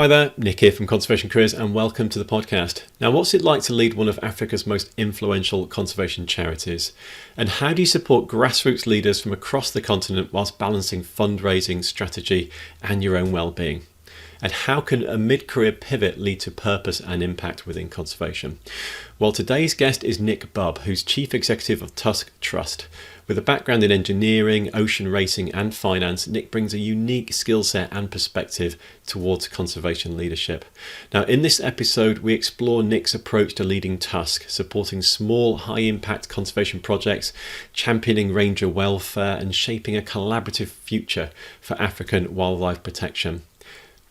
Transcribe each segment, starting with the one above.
Hi there, Nick here from Conservation Careers, and welcome to the podcast. Now, what's it like to lead one of Africa's most influential conservation charities? And how do you support grassroots leaders from across the continent whilst balancing fundraising, strategy, and your own well-being? And how can a mid-career pivot lead to purpose and impact within conservation? Well, today's guest is Nick Bubb, who's Chief Executive of Tusk Trust. With a background in engineering, ocean racing and finance, Nick brings a unique skill set and perspective towards conservation leadership. Now, in this episode, we explore Nick's approach to leading Tusk, supporting small, high-impact conservation projects, championing ranger welfare and shaping a collaborative future for African wildlife protection.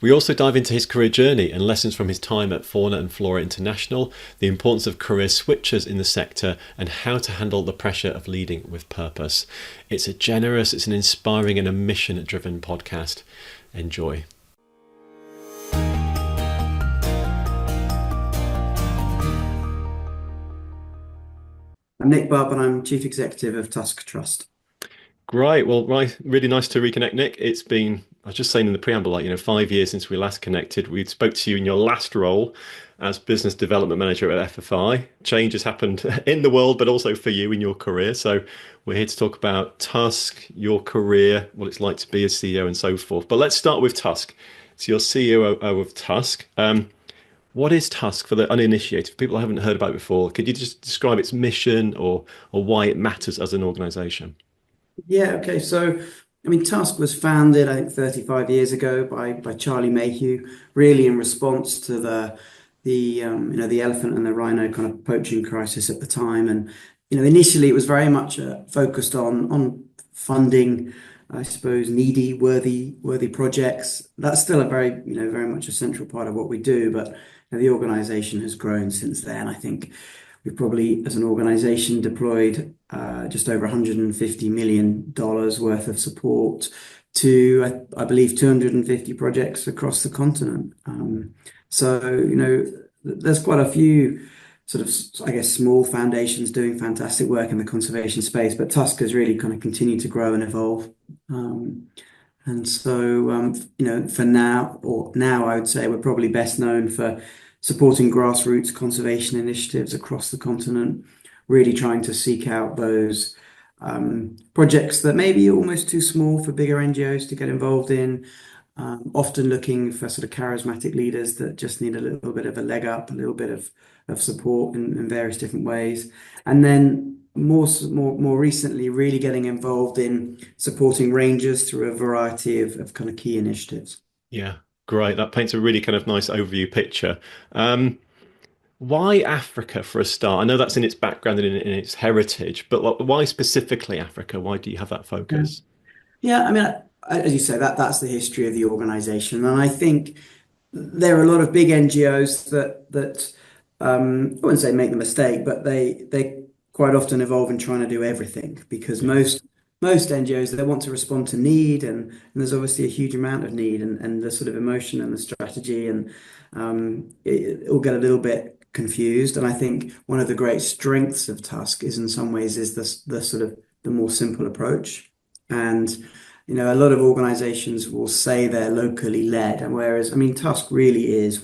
We also dive into his career journey and lessons from his time at Fauna Flora International, the importance of career switchers in the sector, and how to handle the pressure of leading with purpose. It's an inspiring and a mission-driven podcast. Enjoy. I'm Nick Bubb and I'm Chief Executive of Tusk Trust. Great. Well, right. Really nice to reconnect, Nick. It's been, I was just saying in the preamble, 5 years since we last connected. We spoke to you in your last role as Business Development Manager at FFI. Change has happened in the world, but also for you in your career. So we're here to talk about Tusk, your career, what it's like to be a CEO and so forth. But let's start with Tusk. So you're CEO of Tusk. What is Tusk for the uninitiated? For people who haven't heard about it before, could you just describe its mission or why it matters as an organization? Yeah, okay. So, Tusk was founded, I think, 35 years ago by Charlie Mayhew, really in response to the elephant and the rhino kind of poaching crisis at the time. And, initially it was very much focused on funding, I suppose, needy, worthy projects. That's still a very much a central part of what we do. But the organization has grown since then. I think we've probably, as an organization, deployed just over $150 million worth of support to, I believe, 250 projects across the continent. There's quite a few sort of, I guess, small foundations doing fantastic work in the conservation space, but Tusk has really kind of continued to grow and evolve. For now, I would say we're probably best known for supporting grassroots conservation initiatives across the continent, really trying to seek out those projects that may be almost too small for bigger NGOs to get involved in, often looking for sort of charismatic leaders that just need a little bit of a leg up, a little bit of support in various different ways. And then more recently, really getting involved in supporting rangers through a variety of kind of key initiatives. Yeah. Great. That paints a really kind of nice overview picture. Why Africa for a start? I know that's in its background and in its heritage, but why specifically Africa? Why do you have that focus? Yeah, as you say, that's the history of the organization. And I think there are a lot of big NGOs that I wouldn't say make the mistake, but they quite often evolve in trying to do everything because most NGOs, they want to respond to need, and there's obviously a huge amount of need, and the sort of emotion and the strategy, and it all get a little bit confused. And I think one of the great strengths of Tusk is in some ways is the sort of the more simple approach. And a lot of organizations will say they're locally led, and whereas Tusk really is.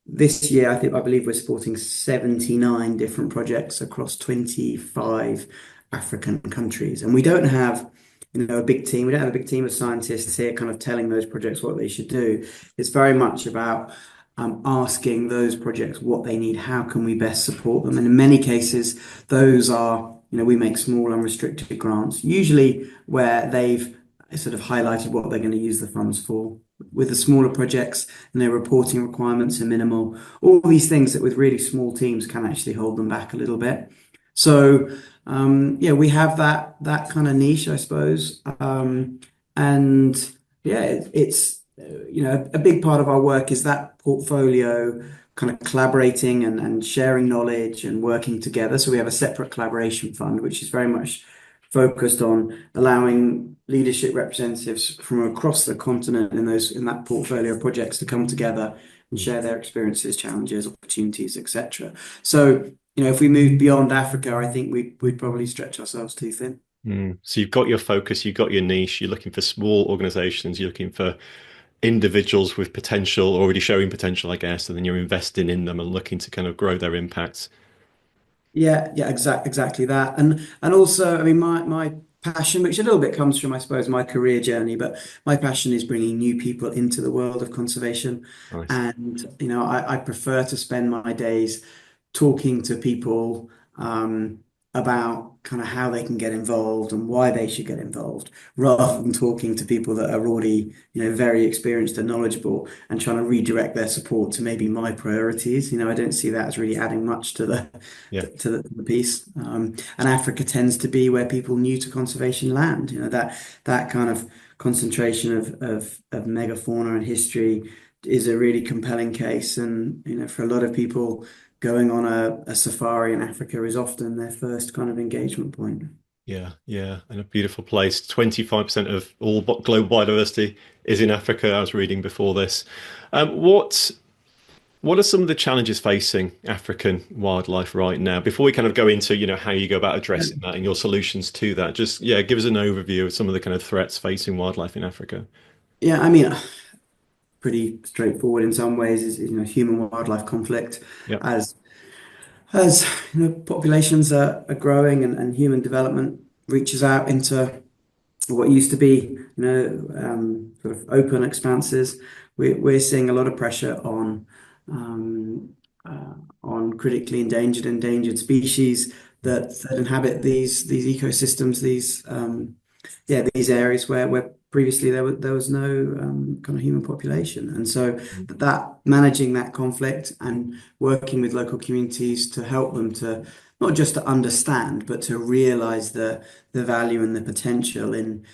This year, I believe we're supporting 79 different projects across 25 African countries. And we don't have, a big team. We don't have a big team of scientists here kind of telling those projects what they should do. It's very much about asking those projects what they need. How can we best support them? And in many cases, those are, we make small unrestricted grants, usually where they've sort of highlighted what they're going to use the funds for. With the smaller projects and their reporting requirements are minimal, all these things that with really small teams can actually hold them back a little bit. So we have that kind of niche, I suppose. It's a big part of our work is that portfolio kind of collaborating and sharing knowledge and working together. So we have a separate collaboration fund, which is very much focused on allowing leadership representatives from across the continent in that portfolio of projects to come together and share their experiences, challenges, opportunities, etc. So, if we move beyond Africa, I think we'd probably stretch ourselves too thin. So you've got your focus, you've got your niche, you're looking for small organizations, you're looking for individuals with potential, already showing potential, I guess, and then you're investing in them and looking to kind of grow their impacts. Yeah, exactly that. And also, I mean, my passion, which a little bit comes from, I suppose, my career journey, but my passion is bringing new people into the world of conservation. Nice. And, I prefer to spend my days talking to people about kind of how they can get involved and why they should get involved, rather than talking to people that are already, very experienced and knowledgeable and trying to redirect their support to maybe my priorities. I don't see that as really adding much to the Yeah. to the piece. And Africa tends to be where people new to conservation land. That kind of concentration of megafauna and history is a really compelling case. And for a lot of people, going on a safari in Africa is often their first kind of engagement point. Yeah, yeah, and a beautiful place. 25% of all global biodiversity is in Africa. I was reading before this. What are some of the challenges facing African wildlife right now? Before we kind of go into, how you go about addressing that and your solutions to that, just yeah, give us an overview of some of the kind of threats facing wildlife in Africa. Yeah, I mean, pretty straightforward in some ways is human wildlife conflict Yeah. as as populations are growing and human development reaches out into what used to be, sort of open expanses. We're seeing a lot of pressure um, on critically endangered species that inhabit these ecosystems, these areas where previously there was no kind of human population. And so that managing that conflict and working with local communities to help them to not just to understand, but to realize the value and the potential in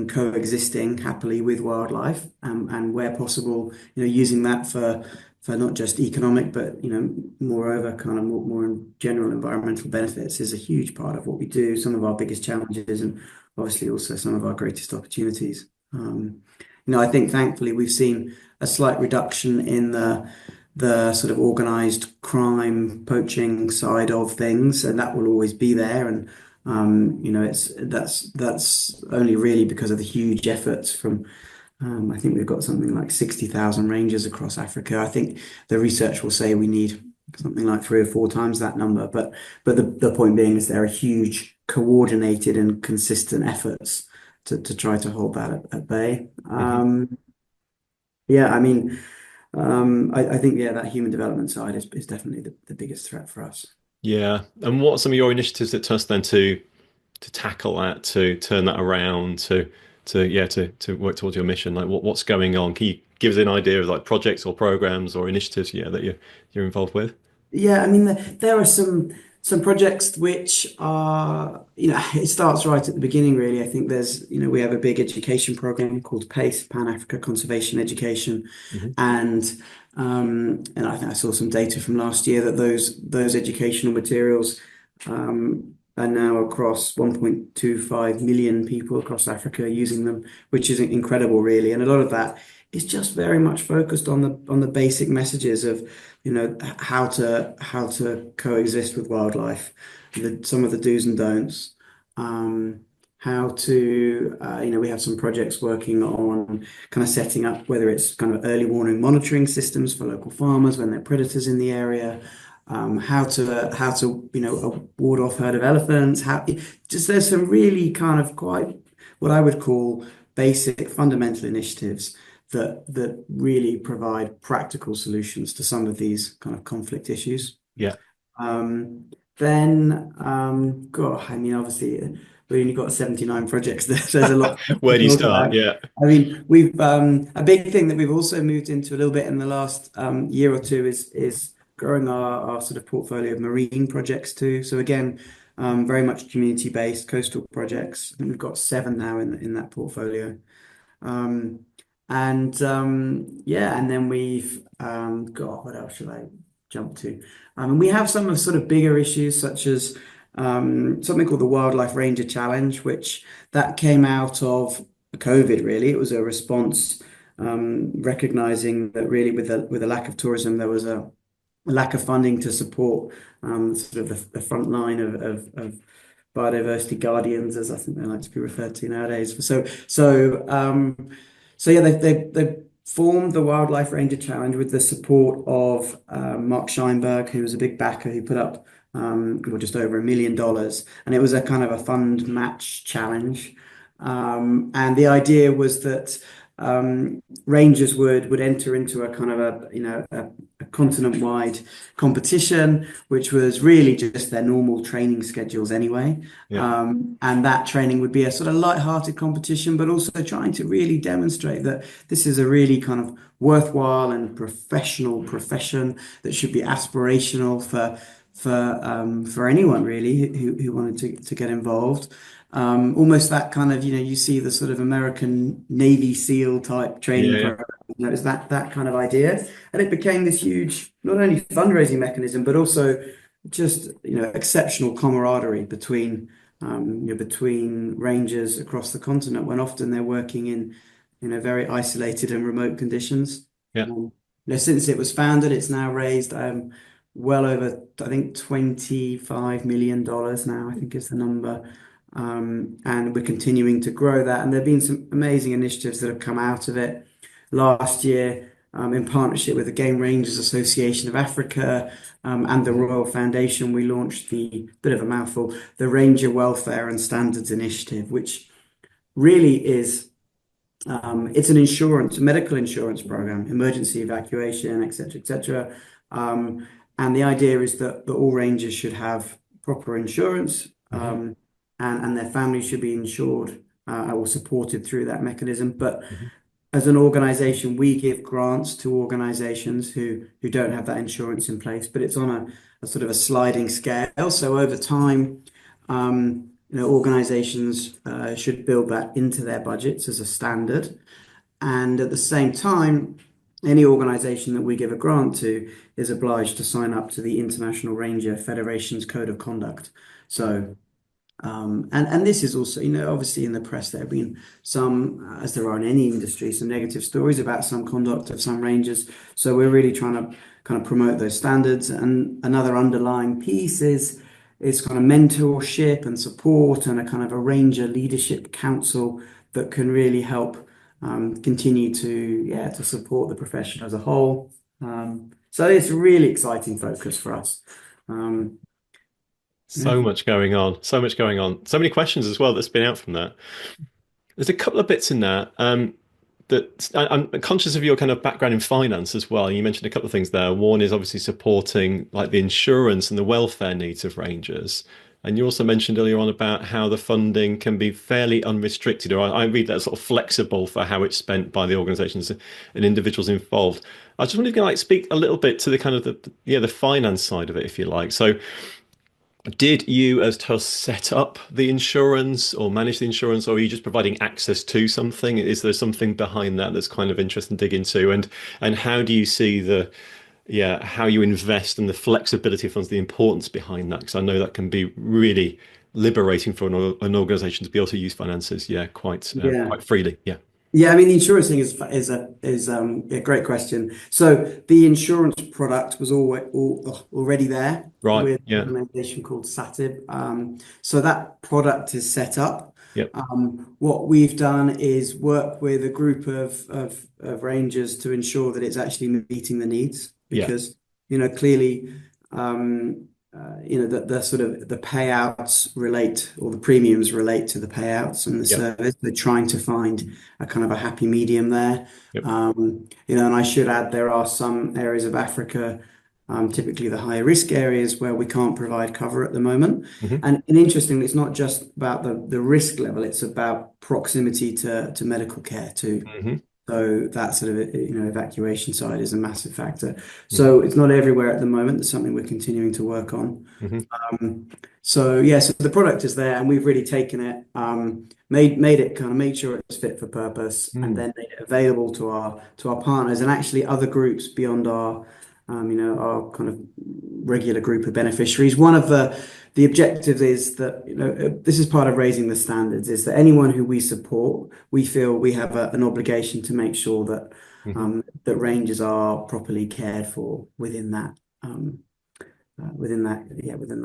coexisting happily with wildlife, and where possible, using that for not just economic, but moreover, kind of more in general environmental benefits is a huge part of what we do. Some of our biggest challenges, and obviously also some of our greatest opportunities. I think thankfully we've seen a slight reduction in the sort of organized crime poaching side of things, and that will always be there. And that's only really because of the huge efforts from. I think we've got something like 60,000 rangers across Africa. I think the research will say we need something like 3 or 4 times that number. But the point being is there are huge coordinated and consistent efforts to try to hold that at bay. Mhm. Yeah, I mean, I think that human development side is definitely the biggest threat for us. Yeah. And what are some of your initiatives at Tusk then to tackle that, to turn that around, to work towards your mission? Like what's going on? Can you give us an idea of like projects or programs or initiatives, yeah, that you're involved with? Yeah, I mean, there are some projects which are, it starts right at the beginning, really. I think we have a big education program called PACE, Pan-Africa Conservation Education, Hmm. and I think I saw some data from last year that those educational materials are now across 1.25 million people across Africa using them, which is incredible, really. And a lot of that is just very much focused on the basic messages of how to coexist with wildlife, some of the do's and don'ts, how to we have some projects working on kind of setting up whether it's kind of early warning monitoring systems for local farmers when there are predators in the area, how to ward off herd of elephants, how just there's some really kind of quite what I would call basic fundamental initiatives that really provide practical solutions to some of these kind of conflict issues. Yeah. God, I mean, obviously, we only got 79 projects there. So there's a lot to Where do you talk start? about. Yeah. I mean, we've a big thing that we've also moved into a little bit in the last year or two is growing our sort of portfolio of marine projects too. So again, very much community-based coastal projects. I think we've got 7 now in that portfolio. Um, and then we've God, what else should I jump to? And we have some of sort of bigger issues such as something called the Wildlife Ranger Challenge, which that came out of COVID, really. It was a response recognizing that really with the lack of tourism, there was a lack of funding to support sort of the front line of biodiversity guardians, as I think they like to be referred to nowadays. So yeah, they've formed the Wildlife Ranger Challenge with the support of Mark Scheinberg, who was a big backer who put up well, just over $1 million. And it was a kind of a fund match challenge. And the idea was that rangers would enter into a kind of a continent-wide competition, which was really just their normal training schedules anyway. Yeah. And that training would be a sort of light-hearted competition, but also trying to really demonstrate that this is a really kind of worthwhile and professional profession that should be aspirational for anyone really who wanted to get involved. Almost that kind of, you see the sort of American Navy SEAL type training Yeah. program. It's that kind of idea. And it became this huge, not only fundraising mechanism, but also just, exceptional camaraderie between rangers across the continent when often they're working in, very isolated and remote conditions. Yeah. Since it was founded, it's now raised well over, I think, $25 million now, I think is the number. And we're continuing to grow that. And there have been some amazing initiatives that have come out of it. Last year, in partnership with the Game Rangers Association of Africa and the Royal Foundation, we launched bit of a mouthful, the Ranger Welfare and Standards Initiative, which really is it's a medical insurance program, emergency evacuation, etc., etc. And the idea is that all rangers should have proper insurance, and their families should be insured or supported through that mechanism. But as an organization, we give grants to organizations who don't have that insurance in place, but it's on a sort of a sliding scale. So over time, organizations should build that into their budgets as a standard. And at the same time, any organization that we give a grant to is obliged to sign up to the International Ranger Federation's Code of Conduct. So, and this is also, obviously in the press, there have been some, as there are in any industry, some negative stories about some conduct of some rangers. So we're really trying to kind of promote those standards. And another underlying piece is kind of mentorship and support and a kind of a ranger leadership council that can really help continue to support the profession as a whole. So it's a really exciting focus for us. So much going on. So much going on. So many questions as well that's been out from that. There's a couple of bits in there that I'm conscious of your kind of background in finance as well. You mentioned a couple of things there. One is obviously supporting like the insurance and the welfare needs of rangers. And you also mentioned earlier on about how the funding can be fairly unrestricted, or I read that sort of flexible for how it's spent by the organisations and individuals involved. I just wonder if you can like speak a little bit to the kind of the finance side of it, if you like. So did you as Tusk set up the insurance or manage the insurance, or are you just providing access to something? Is there something behind that that's kind of interesting to dig into? And how do you see how you invest and the flexibility of funds, the importance behind that? Because I know that can be really liberating for an organization to be able to use finances, quite freely. Yeah. Yeah, I mean, the insurance thing is a great question. So the insurance product was already there Right. with Yeah. an organization called SATIB. So that product is set up. Yep. What we've done is work with a group of rangers to ensure that it's actually meeting the needs, because clearly the sort of the payouts relate, or the premiums relate to the payouts and the service. They're trying to find a kind of a happy medium there. Yep. And I should add, there are some areas of Africa, typically the higher risk areas, where we can't provide cover at the moment. And interestingly, it's not just about the risk level, it's about proximity to medical care too. So that sort of evacuation side is a massive factor. So it's not everywhere at the moment. It's something we're continuing to work on. So the product is there, and we've really taken it, made sure it's fit for purpose, and then made it available to our partners and actually other groups beyond our kind of regular group of beneficiaries. One of the objectives is that, this is part of raising the standards, is that anyone who we support, we feel we have an obligation to make sure that that rangers are properly cared for within that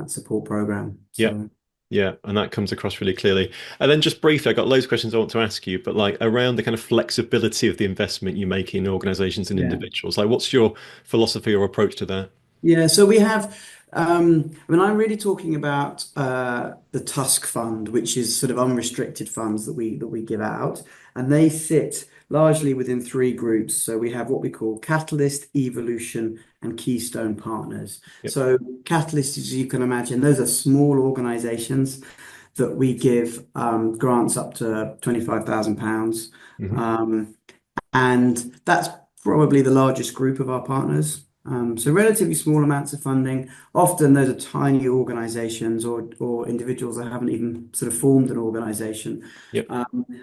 support program. So. Yeah, and that comes across really clearly. And then just briefly, I've got loads of questions I want to ask you, but like around the kind of flexibility of the investment you make in organizations and Yeah. individuals, like what's your philosophy or approach to that? Yeah, so we have, I mean, I'm really talking about the Tusk Fund, which is sort of unrestricted funds that we give out, and they sit largely within three groups. So we have what we call Catalyst, Evolution, and Keystone Partners. Yep. So Catalyst, as you can imagine, those are small organizations that we give grants up to £25,000. Hmm. Um, and that's probably the largest group of our partners. So relatively small amounts of funding. Often those are tiny organizations or individuals that haven't even sort of formed an organization. Yep.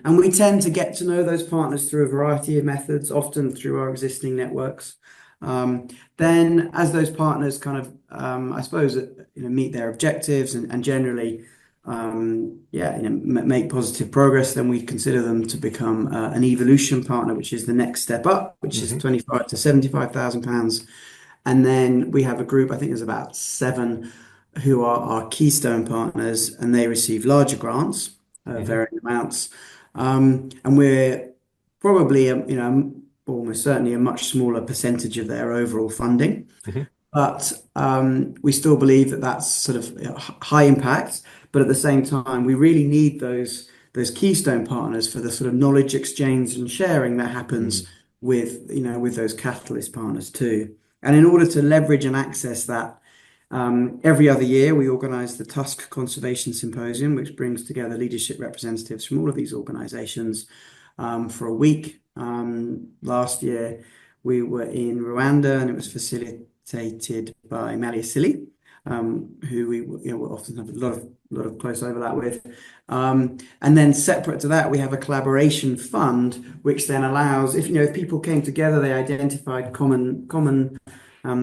And we tend to get to know those partners through a variety of methods, often through our existing networks. Then as those partners kind of, I suppose, meet their objectives and generally make positive progress, then we consider them to become an evolution partner, which is the next step up, which is Hmm. 25 to 75,000 pounds. And then we have a group, I think there's about seven who are our keystone partners, and they receive larger grants, Hmm. varying amounts. And we're probably, almost certainly a much smaller percentage of their overall funding. Hmm. But we still believe that that's sort of high impact. But at the same time, we really need those keystone partners for the sort of knowledge exchange and sharing that happens Mm. with those catalyst partners too. And in order to leverage and access that, every other year we organise the Tusk Conservation Symposium, which brings together leadership representatives from all of these organisations for a week. Last year we were in Rwanda, and it was facilitated by Malia Silly, who we will often have a lot of close overlap with. And then separate to that, we have a collaboration fund, which then allows if people came together, they identified common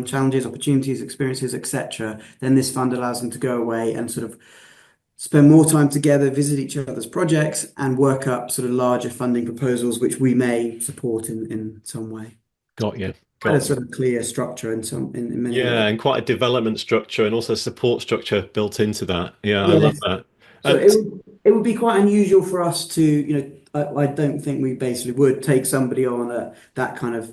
challenges, opportunities, experiences, etc. Then this fund allows them to go away and sort of spend more time together, visit each other's projects, and work up sort of larger funding proposals, which we may support in some way. Got you. Quite a Got you. sort of clear structure in many ways. Yeah, and quite a development structure and also support structure built into that. Yeah, I love Yes. that. So And it would be quite unusual for us to, I don't think we basically would take somebody on at that kind of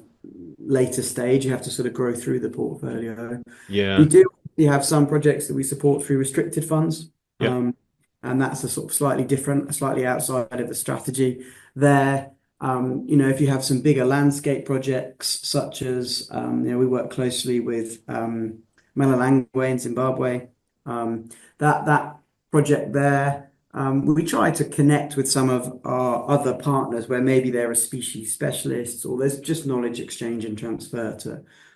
later stage. You have to sort of grow through the portfolio. We yeah, do have some projects that we support through restricted funds. yeah. Um, and that's a sort of slightly different, slightly outside of the strategy there. If you have some bigger landscape projects, such as, we work closely with Melalangwe in Zimbabwe. That project there, we try to connect with some of our other partners where maybe they're a species specialists or there's just knowledge exchange and transfer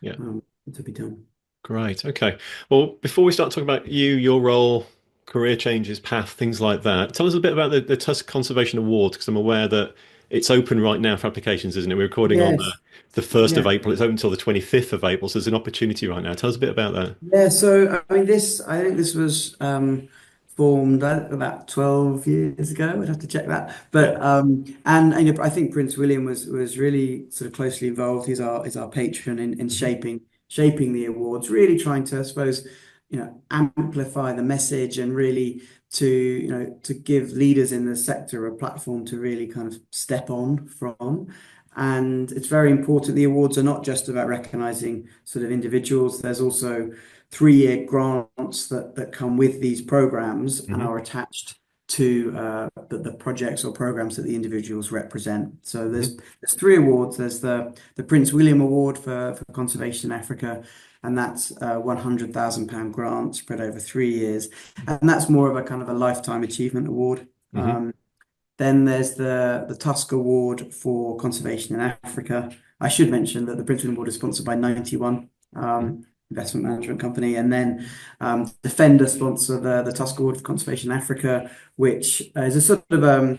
Yeah. um, to be done. Great. Okay. Well, before we start talking about you, your role, career changes, path, things like that, tell us a bit about the Tusk Conservation Award, because I'm aware that it's open right now for applications, isn't it? We're recording on Yes. the 1st of Yeah. April. It's open until the 25th of April. So there's an opportunity right now. Tell us a bit about that. Yeah, so I mean, I think this was formed about 12 years ago. I'd have to check that. Yeah. And I think Prince William was really sort of closely involved. He's our patron in Hmm. shaping the awards, really trying to, I suppose, amplify the message and really to give leaders in the sector a platform to really kind of step on from. And it's very important. The awards are not just about recognizing sort of individuals. There's also 3-year grants that come with these programs and Hmm. are attached to the projects or programs that the individuals represent. So Hmm. there's three awards. There's the Prince William Award for Conservation in Africa, and that's a £100,000 grant spread over 3 years. And that's more of a kind of a lifetime achievement award. Hmm. Then there's the Tusk Award for Conservation in Africa. I should mention that the Prince William Award is sponsored by 91 Hmm. investment management company, and then Defender sponsor the Tusk Award for Conservation in Africa, which is a sort of a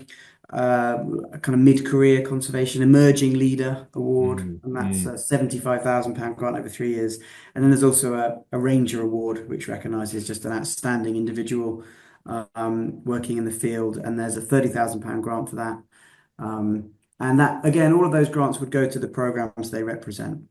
kind of mid-career conservation emerging leader award, and that's Mm. a £75,000 grant over 3 years. And then there's also a Ranger Award, which recognises just an outstanding individual working in the field, and there's a £30,000 grant for that. And that again, all of those grants would go to the programs they represent.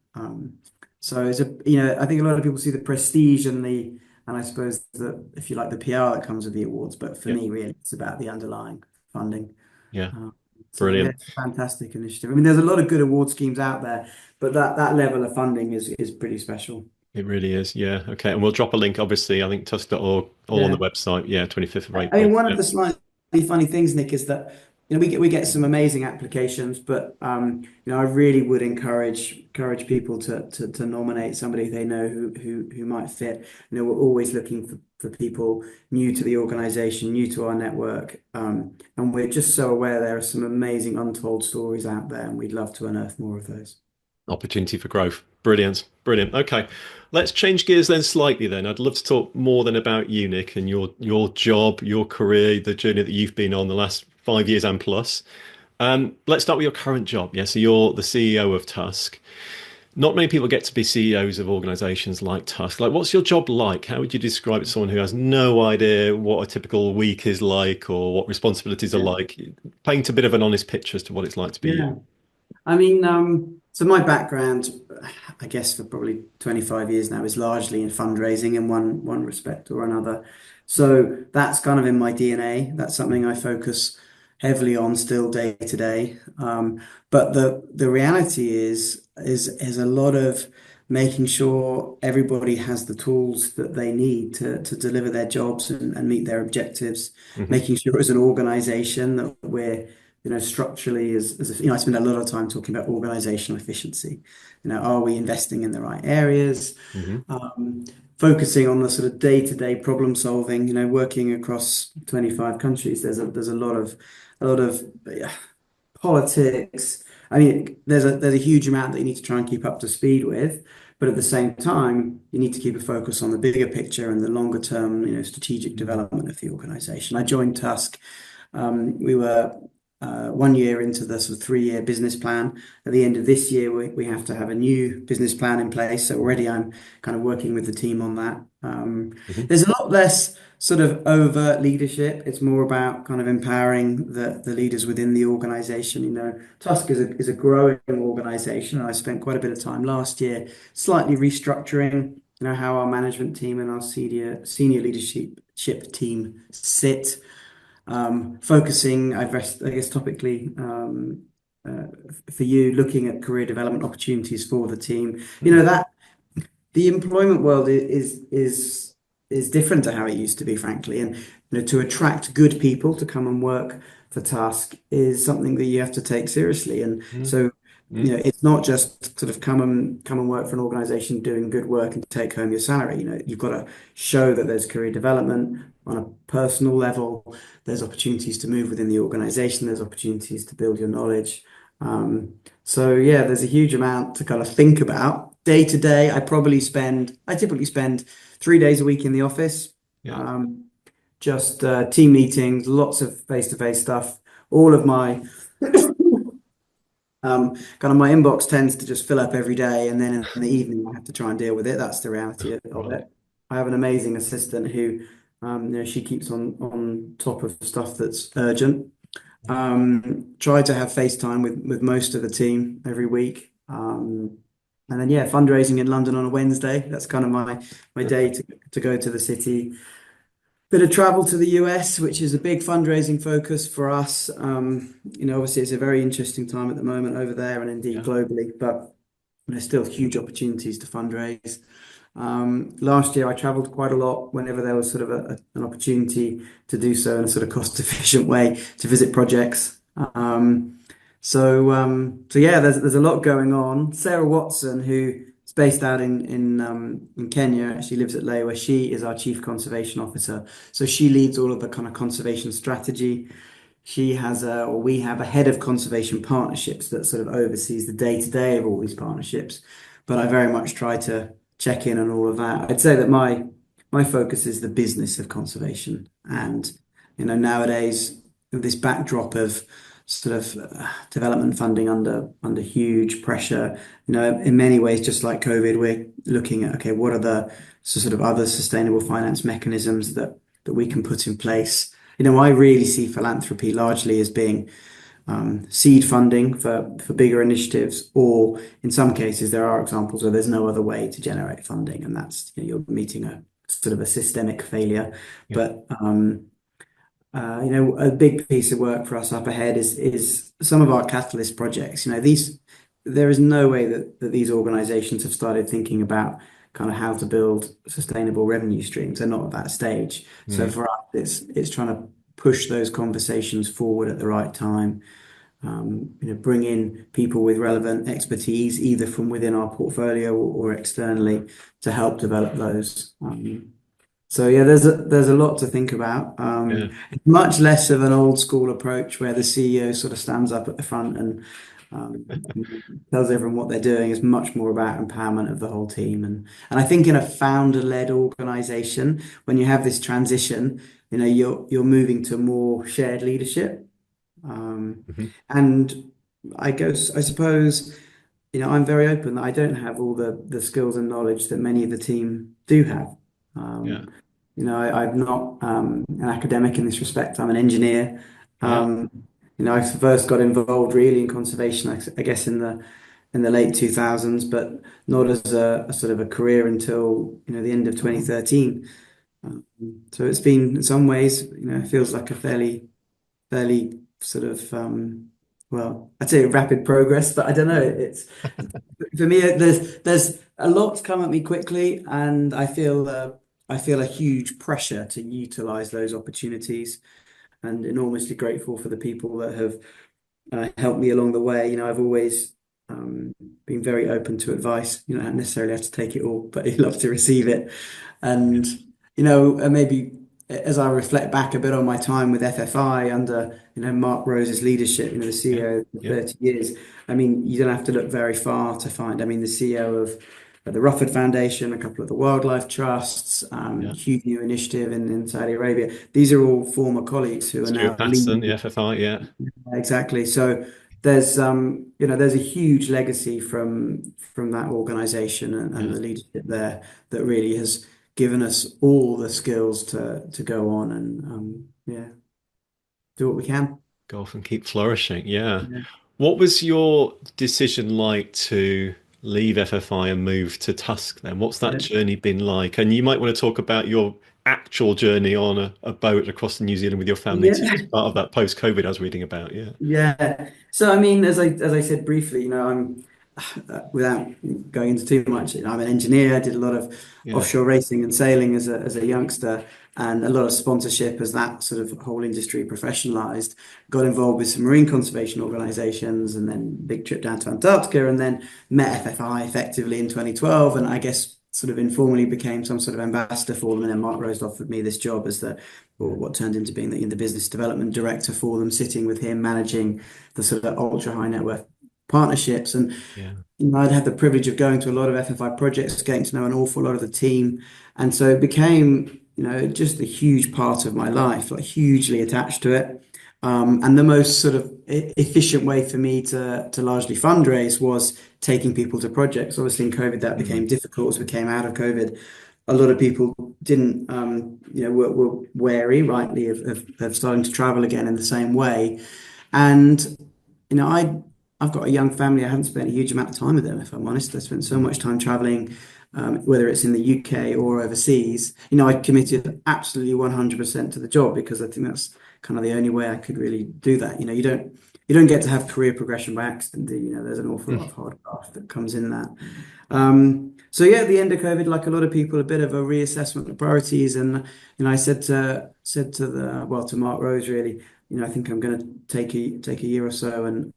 So I think a lot of people see the prestige and the and I suppose that if you like the PR that comes with the awards, but for Yeah. me, really, it's about the underlying funding. Yeah. Um, so yeah, Brilliant. it's a fantastic initiative. I mean, there's a lot of good award schemes out there, but that level of funding is pretty special. It really is. Yeah. Okay. And we'll drop a link, obviously, I think tusk.org, all on the Yeah. website. Yeah. 25th of I April. mean, one Yeah. of the slightly funny things, Nick, is that we get some amazing applications, but I really would encourage people to nominate somebody they know who might fit. We're always looking for people new to the organization, new to our network, and we're just so aware there are some amazing untold stories out there, and we'd love to unearth more of those. Opportunity for growth. Brilliant. Brilliant. Okay. Let's change gears then slightly then. I'd love to talk more than about you, Nick, and your job, your career, the journey that you've been on the last 5 years and plus. Let's start with your current job. Yeah, so you're the CEO of Tusk. Not many people get to be CEOs of organizations like Tusk. Like, what's your job like? How would you describe it to someone who has no idea what a typical week is like or what responsibilities are Yeah. like? Paint a bit of an honest picture as to what it's like to be you. Yeah. I mean, so my background, I guess for probably 25 years now, is largely in fundraising in one respect or another. So that's kind of in my DNA. That's something I focus heavily on still day to day. But the reality is a lot of making sure everybody has the tools that they need to deliver their jobs and meet their objectives, Hmm. making sure as an organization that we're structurally I spend a lot of time talking about organizational efficiency. Are we investing in the right areas? Hmm. Um, Focusing on the sort of day-to-day problem solving, working across 25 countries, there's a lot of yeah, politics. I mean, there's a huge amount that you need to try and keep up to speed with, but at the same time, you need to keep a focus on the bigger picture and the longer term, strategic development of the organization. I joined Tusk. We were 1 year into the sort of 3 year business plan. At the end of this year, we have to have a new business plan in place. So already I'm kind of working with the team on that. Hmm. There's a lot less sort of overt leadership. It's more about kind of empowering the leaders within the organization. Tusk is a growing organization, and I spent quite a bit of time last year slightly restructuring, how our management team and our senior leadership team sit. Focusing, I guess, topically, uh, for you, looking at career development opportunities for the team. That the employment world is different to how it used to be, frankly. And to attract good people to come and work for Task is something that you have to take seriously. And so, Mm. it's not just sort of come and work for an organization doing good work and take home your salary. You've got to show that there's career development on a personal level. There's opportunities to move within the organization. There's opportunities to build your knowledge. So yeah, there's a huge amount to kind of think about. Day to day, I typically spend 3 days a week in the office. Yeah. Um, just team meetings, lots of face-to-face stuff. All of my kind of my inbox tends to just fill up every day, and then in the evening I have to try and deal with it. That's the reality of Right. it. I have an amazing assistant who, she keeps on top of stuff that's urgent. Try to have FaceTime with most of the team every week. And then yeah, fundraising in London on a Wednesday. That's kind of my day to go to the city. Bit of travel to the US, which is a big fundraising focus for us. Obviously it's a very interesting time at the moment over there and indeed Yeah. globally, but there's still huge opportunities to fundraise. Last year I traveled quite a lot whenever there was sort of an opportunity to do so in a sort of cost efficient way to visit projects. So yeah, there's a lot going on. Sarah Watson, who is based out in Kenya, she lives at Lewa. She is our Chief Conservation Officer. So she leads all of the kind of conservation strategy. Or we have a head of conservation partnerships that sort of oversees the day-to-day of all these partnerships. But I very much try to check in on all of that. I'd say that my focus is the business of conservation. And, nowadays, with this backdrop of sort of development funding under huge pressure, in many ways, just like COVID, we're looking at, okay, what are the sort of other sustainable finance mechanisms that we can put in place? I really see philanthropy largely as being seed funding for bigger initiatives, or in some cases, there are examples where there's no other way to generate funding, and that's you're meeting sort of a systemic failure. Yeah. But a big piece of work for us up ahead is some of our catalyst projects. There is no way that these organizations have started thinking about kind of how to build sustainable revenue streams. They're not at that stage. So Mm. for us, it's trying to push those conversations forward at the right time. Bring in people with relevant expertise, either from within our portfolio or externally, to help develop those. So yeah, there's a lot to think about. Yeah. Much less of an old school approach where the CEO sort of stands up at the front and tells everyone what they're doing. Is much more about empowerment of the whole team. And I think in a founder-led organization, when you have this transition, you're moving to more shared leadership. Hmm. And I suppose, I'm very open that I don't have all the skills and knowledge that many of the team do have. Yeah. Um, I'm not an academic in this respect. I'm an engineer. Yeah. Um, I first got involved really in conservation, I guess, in the late 2000s, but not as a sort of a career until the end of 2013. Um, so it's been in some ways, it feels like a fairly sort of well, I'd say rapid progress, but I don't know. It's for me. There's a lot come at me quickly, and I feel a huge pressure to utilize those opportunities, and enormously grateful for the people that have helped me along the way. I've always been very open to advice. I don't necessarily have to take it all, but I love to receive it. Yeah. And maybe as I reflect back a bit on my time with FFI under Mark Rose's leadership, the Yeah. CEO for Yeah. 30 years. I mean, you don't have to look very far to find. I mean, the CEO of the Rufford Foundation, a couple of the wildlife trusts, Yeah. huge new initiative in Saudi Arabia. These are all former colleagues who are Stuart now Patterson, the leading. FFI. Yeah. Exactly. So there's a huge legacy from that organization and Yeah. the leadership there that really has given us all the skills to go on and yeah, do what we can. Go off and keep flourishing. Yeah. Yeah. What was your decision like to leave FFI and move to Tusk then? What's that Yeah. journey been like? And you might want to talk about your actual journey on a boat across New Zealand with your family too, as Yeah. part of that post-COVID I was reading about. Yeah. Yeah. So I mean, as I said briefly, I'm without going into too much, I'm an engineer. I did a lot of Yeah. offshore racing and sailing as a youngster, and a lot of sponsorship as that sort of whole industry professionalized. Got involved with some marine conservation organizations, and then big trip down to Antarctica, and then met FFI effectively in 2012, and I guess sort of informally became some sort of ambassador for them. And then Mark Rose offered me this job as or what turned into being the business development director for them, sitting with him, managing the sort of ultra high net worth partnerships. And Yeah. I'd had the privilege of going to a lot of FFI projects, getting to know an awful lot of the team. And so it became, just a huge part of my life, like hugely attached to it. And the most sort of efficient way for me to largely fundraise was taking people to projects. Obviously, in COVID, that Mm. became difficult as we came out of COVID. A lot of people didn't, were wary, rightly, of starting to travel again in the same way. And, I've got a young family. I haven't spent a huge amount of time with them, if I'm honest. I spent so Mm. much time traveling, whether it's in the UK or overseas. I committed absolutely 100% to the job because I think that's kind of the only way I could really do that. You don't get to have career progression by accident, do you? There's an awful lot of hard graft that comes in that. So yeah, at the end of COVID, like a lot of people, a bit of a reassessment of priorities, and I said to Mark Rose really, I think I'm going to take a year or so, and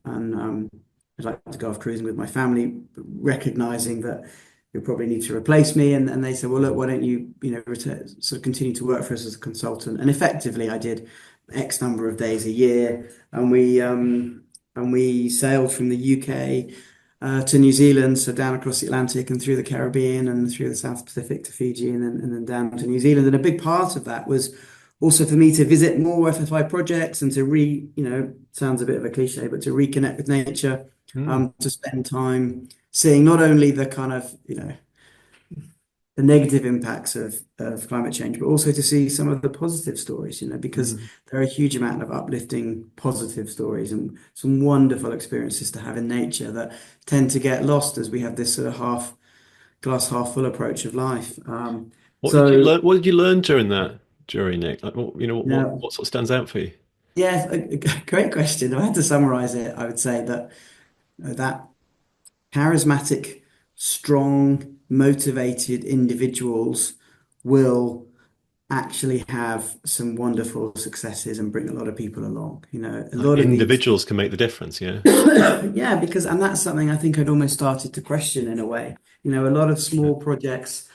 I'd like to go off cruising with my family, recognizing that you'll probably need to replace me. And they said, well, look, Mm. why don't you, sort of continue to work for us as a consultant? And effectively, I did X number of days a year, and we sailed from the UK to New Zealand, so down across the Atlantic and through the Caribbean and through the South Pacific to Fiji, and then down to New Zealand. And a big part of that was also for me to visit more FFI projects and to sounds a bit of a cliche, but to reconnect with nature, Mm. to spend time seeing not only the kind of, the negative impacts of climate change, but also to see some of the positive stories, because Mm. there are a huge amount of uplifting positive stories and some wonderful experiences to have in nature that tend to get lost as we have this sort of glass half full approach of life. What did you So, learn? What did you learn during that jury, Nick? Like, you know, what sort of stands out for you? yeah, a great question. If I had to summarize it, I would say that that charismatic, strong, motivated individuals will actually have some wonderful successes and bring a lot of people along. A Like lot of these, individuals can make the difference, yeah. yeah, and that's something I think I'd almost started to question in a way. A lot of Yeah. small projects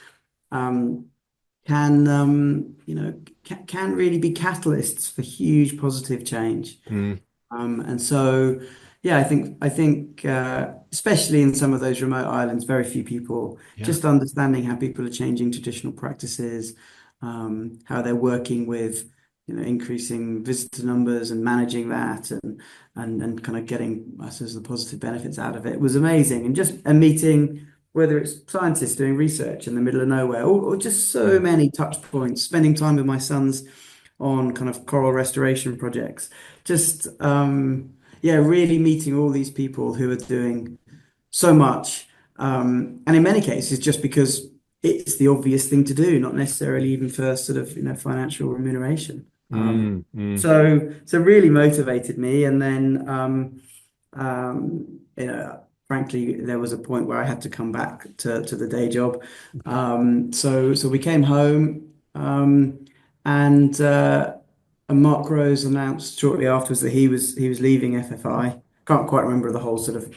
um, can really be catalysts for huge positive change. Mm, And so, yeah, I think especially in some of those remote islands, very few people yeah. just understanding how people are changing traditional practices, how they're working with, increasing visitor numbers and managing that, and kind of getting, I suppose, the positive benefits out of it was amazing. And just a meeting, whether it's scientists doing research in the middle of nowhere, or just so Mm, many touch points, spending time with my sons on kind of coral restoration projects just yeah, really meeting all these people who are doing so much, and in many cases just because it's the obvious thing to do, not necessarily even for sort of financial remuneration. mm. So really motivated me, and then frankly, there was a point where I had to come back to the day job. So we came home, and Mark Rose announced shortly afterwards that he was leaving FFI. Can't quite remember the whole sort of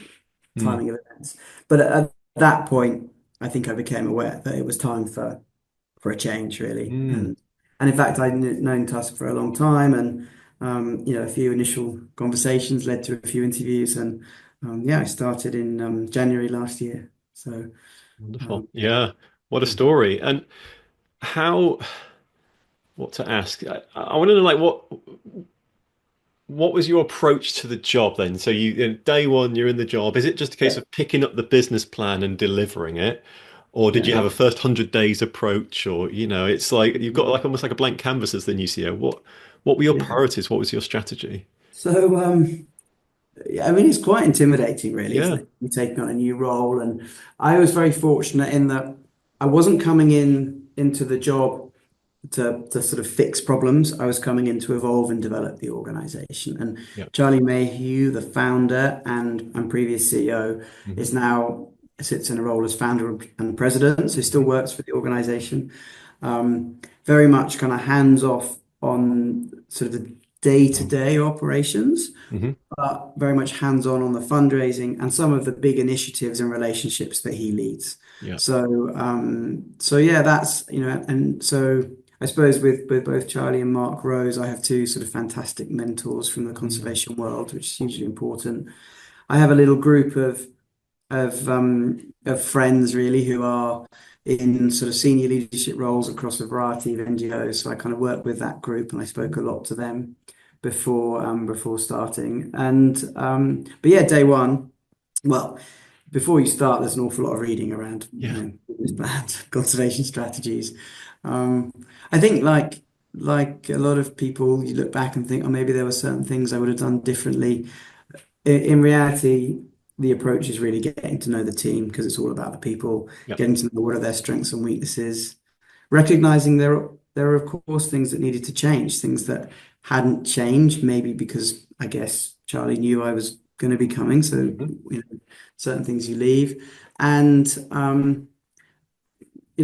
Mm, timing of events, but at that point, I think I became aware that it was time for a change, really. mm. And in fact, I'd known Tusk for a long time, and a few initial conversations led to a few interviews, and yeah, I started in January last year. So Wonderful. um, Yeah. What a story. And how, what to ask? I want to know, like, what was your approach to the job then? So day one, you're in the job. Is it just a case yeah, of picking up the business plan and delivering it? Or did yeah. you have a first 100 days approach? Or, it's like you've got like almost like a blank canvas as the new CEO. What were your Yeah. priorities? What was your strategy? So yeah, I mean, it's quite intimidating, really, isn't Yeah. it? You take on a new role, and I was very fortunate in that I wasn't coming into the job to sort of fix problems. I was coming in to evolve and develop the organization. And Yeah. Charlie Mayhew, the founder and previous CEO, Hmm. is now sits in a role as founder and president, so still Hmm. works for the organization. Very much kind of hands off on sort of the day-to-day operations, Hmm. but very much hands-on the fundraising and some of the big initiatives and relationships that he leads. Yeah. So yeah, that's and so I suppose with both Charlie and Mark Rose, I have two sort of fantastic mentors from the Mm. conservation world, which is hugely important. I have a little group of friends really who are in sort of senior leadership roles across a variety of NGOs. So I kind of work with that group, and I spoke a lot to them before starting. And but yeah, day one, well, before you start, there's an awful lot of reading around, Yeah. business plans, conservation strategies. Um, I think like a lot of people, you look back and think, oh, maybe there were certain things I would have done differently. In reality, the approach is really getting to know the team because it's all about the people, Yeah. getting to know what are their strengths and weaknesses, recognizing there are of course things that needed to change, things that hadn't changed, maybe because I guess Charlie knew I was going to be coming, so Hmm. certain things you leave, and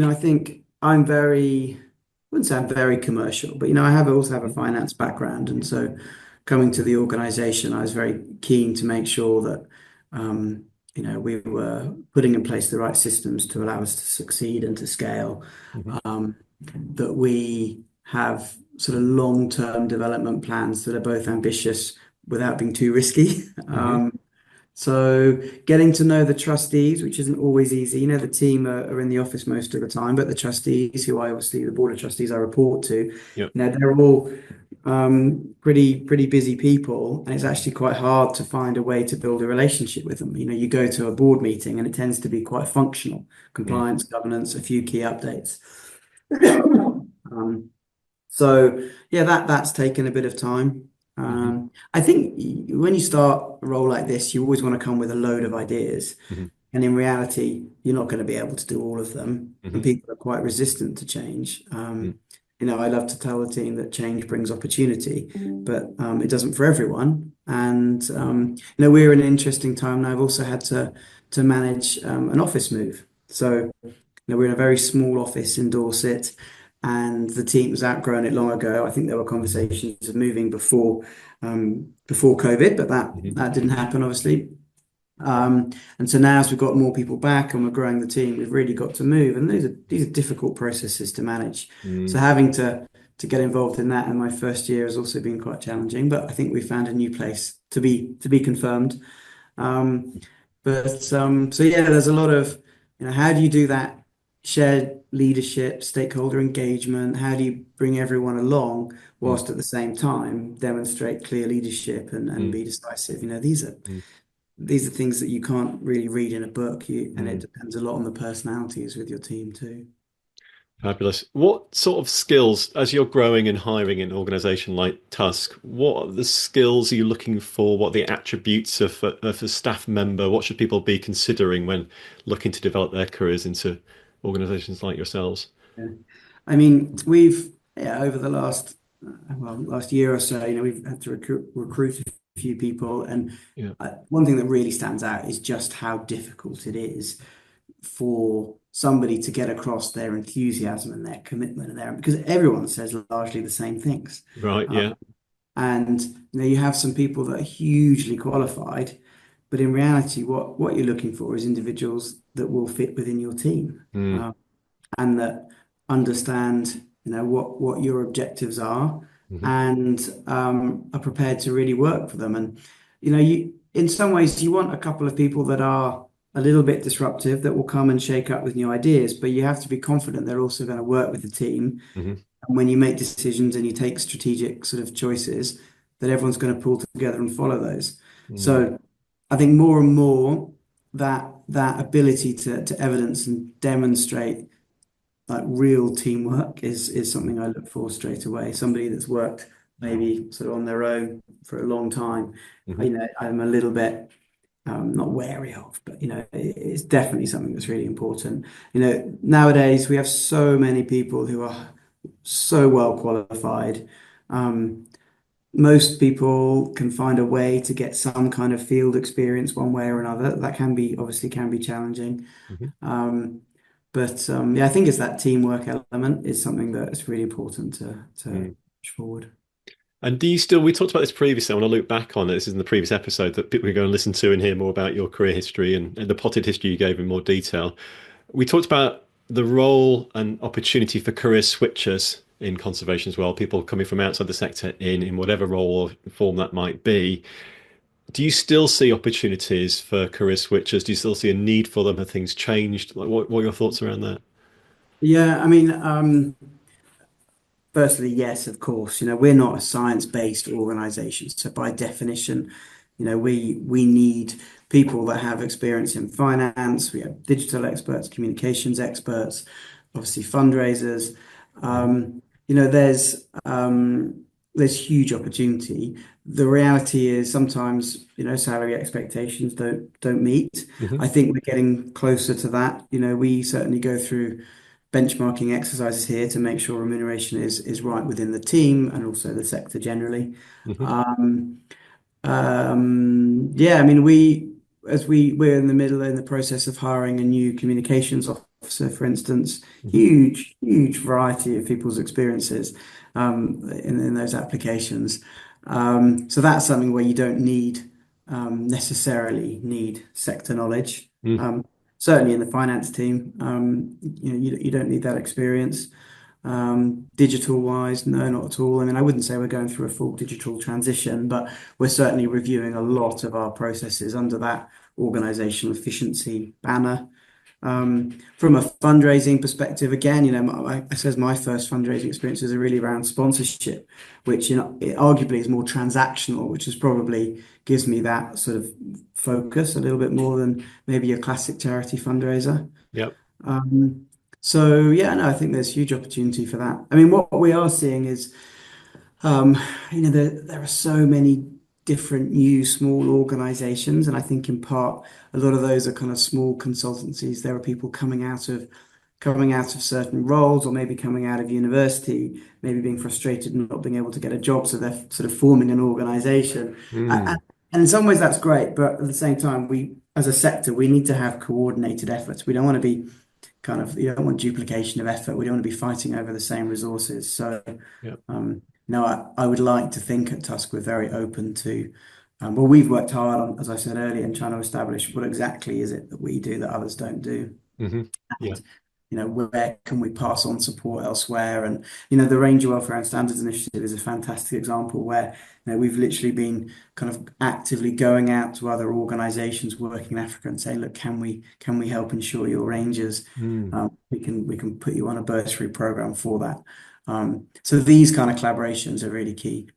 I think I wouldn't say I'm very commercial, but I also have a Hmm. finance background, and so coming to the organization, I was very keen to make sure that we were putting in place the right systems to allow us to succeed and to scale, Hmm. that we have sort of long-term development plans that are both ambitious without being too risky. Hmm. So getting to know the trustees, which isn't always easy. The team are in the office most of the time, but the trustees, who I obviously, the board of trustees I report to, Yeah. they're all pretty busy people, and it's actually quite hard to find a way to build a relationship with them. You go to a board meeting and it tends to be quite functional, Mm. compliance, governance, a few key updates. Um, so yeah, that's taken a bit of time. Hmm. I think when you start a role like this, you always want to come with a load of ideas. Hmm. And in reality, you're not going to be able to do all of them. And Hmm. people are quite resistant to change. I love to tell the team that change brings opportunity, but it doesn't for everyone. And we're in an interesting time now. I've also had to manage an office move. So we're in a very small office in Dorset, and the team has outgrown it long ago. I think there were conversations of moving before COVID, but Hmm. that didn't happen, obviously. And so now, as we've got more people back and we're growing the team, we've really got to move, and these are difficult processes to manage. So Mm. having to get involved in that in my first year has also been quite challenging. But I think we found a new place to be confirmed. Um, so yeah, there's a lot of, how do you do that shared leadership, stakeholder engagement? How do you bring everyone along Mm. whilst at the same time demonstrate clear leadership and Mm. be decisive? These are things that you can't really read in a book, and it Mm. depends a lot on the personalities with your team too. Fabulous. What sort of skills, as you're growing and hiring in an organization like Tusk, what are the skills are you looking for? What are the attributes of a staff member? What should people be considering when looking to develop their careers into organizations like yourselves? Yeah. I mean, we've over the last year or so, we've had to recruit a few people, and Yeah. one thing that really stands out is just how difficult it is for somebody to get across their enthusiasm and their commitment and because everyone says largely the same things. Right. Uh, Yeah. and you have some people that are hugely qualified, but in reality, what you're looking for is individuals that will fit within your team. Mm. Uh, and that understand, what your objectives are, Hmm. and are prepared to really work for them. And you in some ways you want a couple of people that are a little bit disruptive, that will come and shake up with new ideas, but you have to be confident they're also going to work with the team. Hmm. And when you make decisions and you take strategic sort of choices, that everyone's going to pull together and follow those. Mm. So I think more and more that ability to evidence and demonstrate like real teamwork is something I look for straight away. Somebody that's worked maybe sort of on their own for a long time. Hmm. I'm a little bit not wary of, but it's definitely something that's really important. Nowadays we have so many people who are so well qualified. Um, Most people can find a way to get some kind of field experience one way or another. That can be challenging. Hmm. Um, but yeah, I think it's that teamwork element is something that is really important to Mm. push forward. And do you still, we talked about this previously, I want to look back on it. This is in the previous episode that people are going to listen to and hear more about your career history and the potted history you gave in more detail. We talked about the role and opportunity for career switchers in conservation as well, people coming from outside the sector in whatever role or form that might be. Do you still see opportunities for career switchers? Do you still see a need for them? Have things changed? Like, what are your thoughts around that? Yeah, I mean, firstly, yes, of course. We're not a science-based organization, so by definition, we need people that have experience in finance. We have digital experts, communications experts, obviously fundraisers. Hmm. There's huge opportunity. The reality is sometimes, salary expectations don't meet. Hmm. I think we're getting closer to that. We certainly go through benchmarking exercises here to make sure remuneration is right within the team and also the sector generally. Hmm. Um, yeah, I mean, we're in the process of hiring a new communications officer, for instance. Hmm. Huge variety of people's experiences in those applications. So that's something where you don't necessarily need sector knowledge. Mm. Um, Certainly in the finance team, you don't need that experience. Digital wise, no, not at all. I mean, I wouldn't say we're going through a full digital transition, but we're certainly reviewing a lot of our processes under that organizational efficiency banner. From a fundraising perspective, again, I suppose my first fundraising experiences are really around sponsorship, which, it arguably is more transactional, which is probably gives me that sort of focus a little bit more than maybe a classic charity fundraiser. Yep. Um, so yeah, no, I think there's huge opportunity for that. I mean, what we are seeing is, there are so many. different new small organizations. And I think in part, a lot of those are kind of small consultancies. There are people coming out of certain roles or maybe coming out of university, maybe being frustrated and not being able to get a job. So they're sort of forming an organization. Mm, And in some ways that's great, but at the same time, as a sector, we need to have coordinated efforts. We don't want to be you don't want duplication of effort. We don't want to be fighting over the same resources. So, yeah. no, I would like to think at Tusk we're very open to, well, we've worked hard on, as I said earlier, in trying to establish what exactly is it that we do that others don't do. Hmm. Yeah. And, where can we pass on support elsewhere? And, the Ranger Welfare and Standards Initiative is a fantastic example where, we've literally been kind of actively going out to other organizations working in Africa and saying, look, can we help ensure your rangers, Mm. we can put you on a bursary program for that. So these kind of collaborations are really key.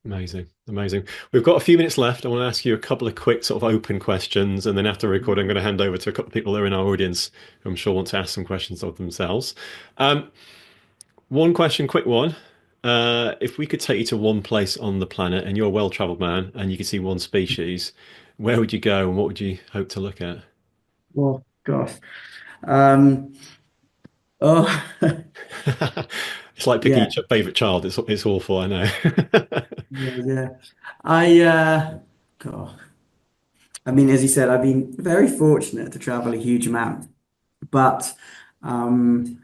Amazing, amazing. We've got a few minutes left. I want to ask you a couple of quick sort of open questions, and then after recording, I'm going to hand over to a couple of people that are in our audience who I'm sure want to ask some questions of themselves. Um, One question, quick one. If we could take you to one place on the planet and you're a well-traveled man and you could see one species, where would you go and what would you hope to look at? Oh gosh. Um, oh It's like picking yeah, your favorite child. It's awful, I know. yeah, yeah. I God. I mean, as you said, I've been very fortunate to travel a huge amount, but um,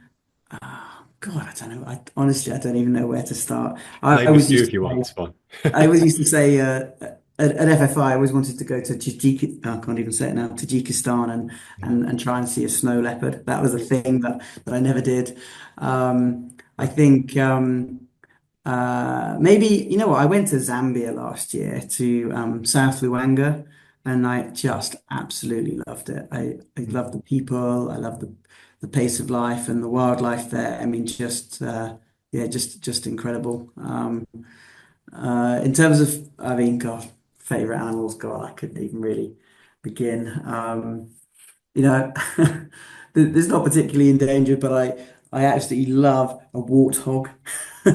God, I don't know. Honestly, I don't even know where to start. I Name a was few used if you want. to It's fine. I always used to say at FFI, I always wanted to go to I can't even say it now, Tajikistan Yeah. and try and see a snow leopard. That was a thing that I never did. I think maybe, what, I went to Zambia last year to South Luangwa, and I just absolutely loved it. I love the people, I love the pace of life and the wildlife there. I mean, yeah, just incredible. In terms of, I mean, God, favorite animals, God, I couldn't even really begin. You know, it's not particularly endangered, but I absolutely love a warthog.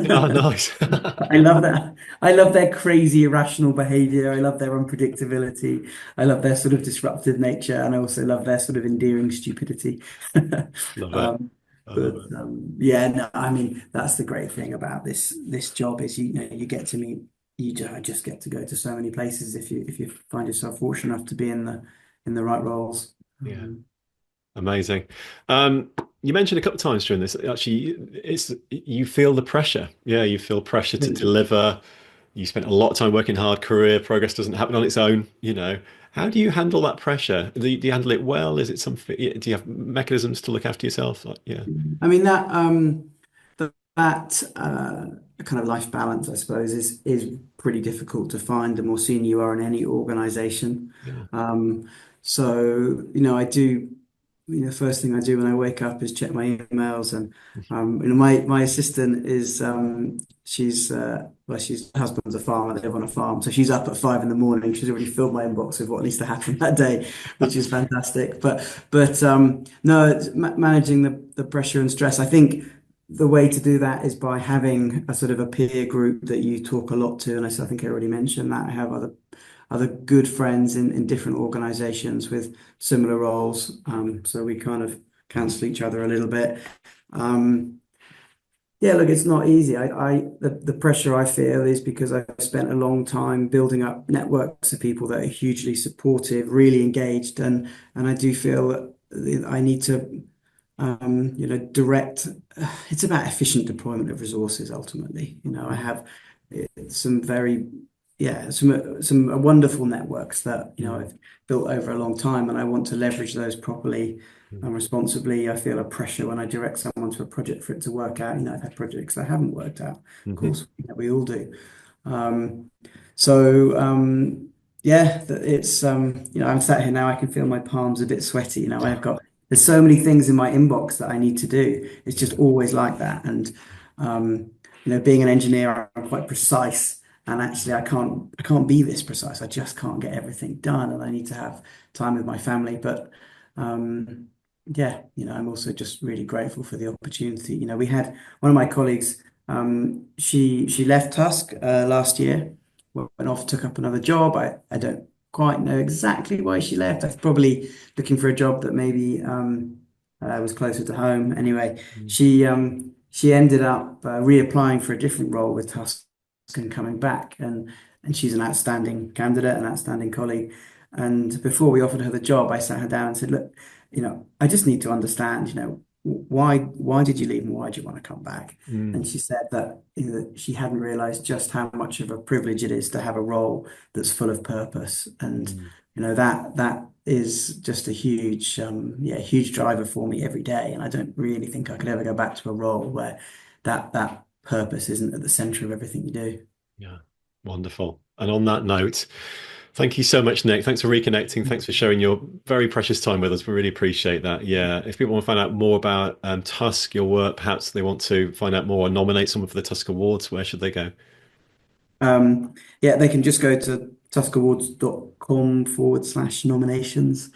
Oh, nice. I love that. I love their crazy, irrational behavior. I love their unpredictability. I love their sort of disruptive nature, and I also love their sort of endearing stupidity. Love it. Um, I but love it. yeah, no, I mean that's the great thing about this job is you get to meet just get to go to so many places if you find yourself fortunate enough to be in the right roles. Yeah. Amazing. You mentioned a couple of times during this, actually, it's you feel the pressure. Yeah, you feel pressure to Really. deliver. You spent a lot of time working hard, career progress doesn't happen on its own, you know. How do you handle that pressure? Do you handle it well? Is it something, do you have mechanisms to look after yourself? Like, yeah, I mean that kind of life balance, I suppose, is pretty difficult to find the more senior you are in any organization. yeah. Um, so, I do, first thing I do when I wake up is check my emails and my assistant is she's her husband's a farmer, they live on a farm, so she's up at 5 in the morning. She's already filled my inbox with what needs to happen that day, which is fantastic. But no, it's managing the pressure and stress. I think the way to do that is by having a sort of a peer group that you talk a lot to. And I think I already mentioned that. I have other good friends in different organizations with similar roles. So we kind of cancel each other a little bit. Um, yeah, look, it's not easy. The pressure I feel is because I've spent a long time building up networks of people that are hugely supportive, really engaged, and I do feel that I need to direct. It's about efficient deployment of resources ultimately. I Mhm. have some very, yeah, some wonderful networks that, Mm, I've built over a long time, and I want to leverage those properly mm, and responsibly. I feel a pressure when I direct someone to a project for it to work out. I've had projects that haven't worked out. Of mhm. course, we all do. Um, so yeah, it's I'm sat here now. I can feel my palms a bit sweaty. There's so many things in my inbox that I need to do. It's just Yeah. always like that. And um, being an engineer, I'm quite precise. And actually, I can't be this precise. I just can't get everything done, and I need to have time with my family. But yeah, I'm also just really grateful for the opportunity. We had one of my colleagues. She left Tusk last year, went off, took up another job. I don't quite know exactly why she left. I was probably looking for a job that maybe was closer to home. Anyway, Mm. she ended up reapplying for a different role with Tusk and coming back, and she's an outstanding candidate, an outstanding colleague. And before we offered her the job, I sat her down and said, "Look, I just need to understand, why did you leave and why do you want to come back?" And Mm. she said that, she hadn't realized just how much of a privilege it is to have a role that's full of purpose. And Mm. that is just a huge huge driver for me every day. And I don't really think I could ever go back to a role where that purpose isn't at the center of everything you do. Yeah, wonderful. And on that note, thank you so much, Nick. Thanks for reconnecting. Thanks for sharing your very precious time with us. We really appreciate that. Yeah, if people want to find out more about Tusk, your work, perhaps they want to find out more or nominate someone for the Tusk Awards, where should they go? Yeah, they can just go to tuskawards.com/nominations.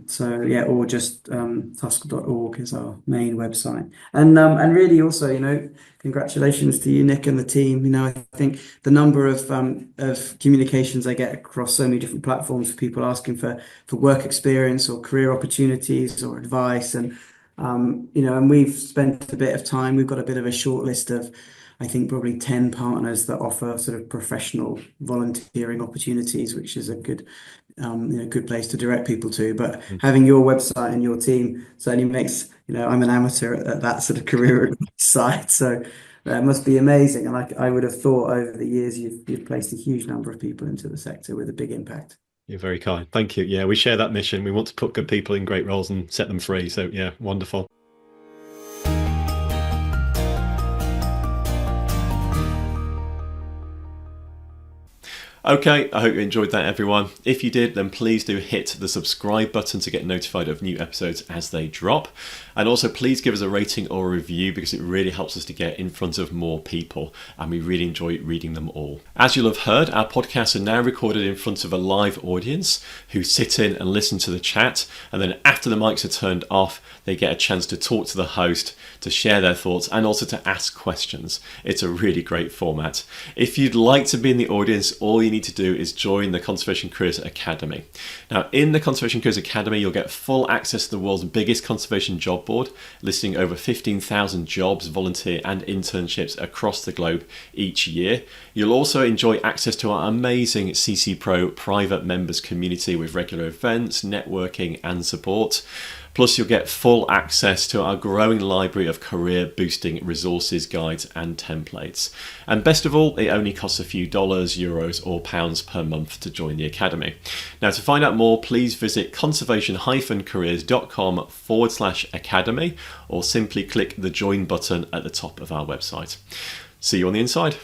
So yeah, or just tusk.org is our main website. And really also, congratulations to you, Nick, and the team. I think the number of communications I get across so many different platforms for people asking for work experience or career opportunities or advice, and we've spent a bit of time. We've got a bit of a short list of, I think, probably 10 partners that offer sort of professional volunteering opportunities, which is a good place to direct people to. But Mm. having your website and your team certainly makes, I'm an amateur at that sort of career advice side. So that must be amazing. And I would have thought over the years, you've placed a huge number of people into the sector with a big impact. You're very kind. Thank you. Yeah, we share that mission. We want to put good people in great roles and set them free. So yeah, wonderful. Okay, I hope you enjoyed that, everyone. If you did, then please do hit the subscribe button to get notified of new episodes as they drop. And also, please give us a rating or a review, because it really helps us to get in front of more people, and we really enjoy reading them all. As you'll have heard, our podcasts are now recorded in front of a live audience who sit in and listen to the chat, and then after the mics are turned off, they get a chance to talk to the host, to share their thoughts, and also to ask questions. It's a really great format. If you'd like to be in the audience, all you need to do is join the Conservation Careers Academy. Now, in the Conservation Careers Academy, you'll get full access to the world's biggest conservation job board, listing over 15,000 jobs, volunteer and internships across the globe each year. You'll also enjoy access to our amazing CC Pro private members community with regular events, networking and support. Plus, you'll get full access to our growing library of career-boosting resources, guides and templates. And best of all, it only costs a few dollars, euros or pounds per month to join the Academy. Now, to find out more, please visit conservation-careers.com/academy, or simply click the join button at the top of our website. See you on the inside.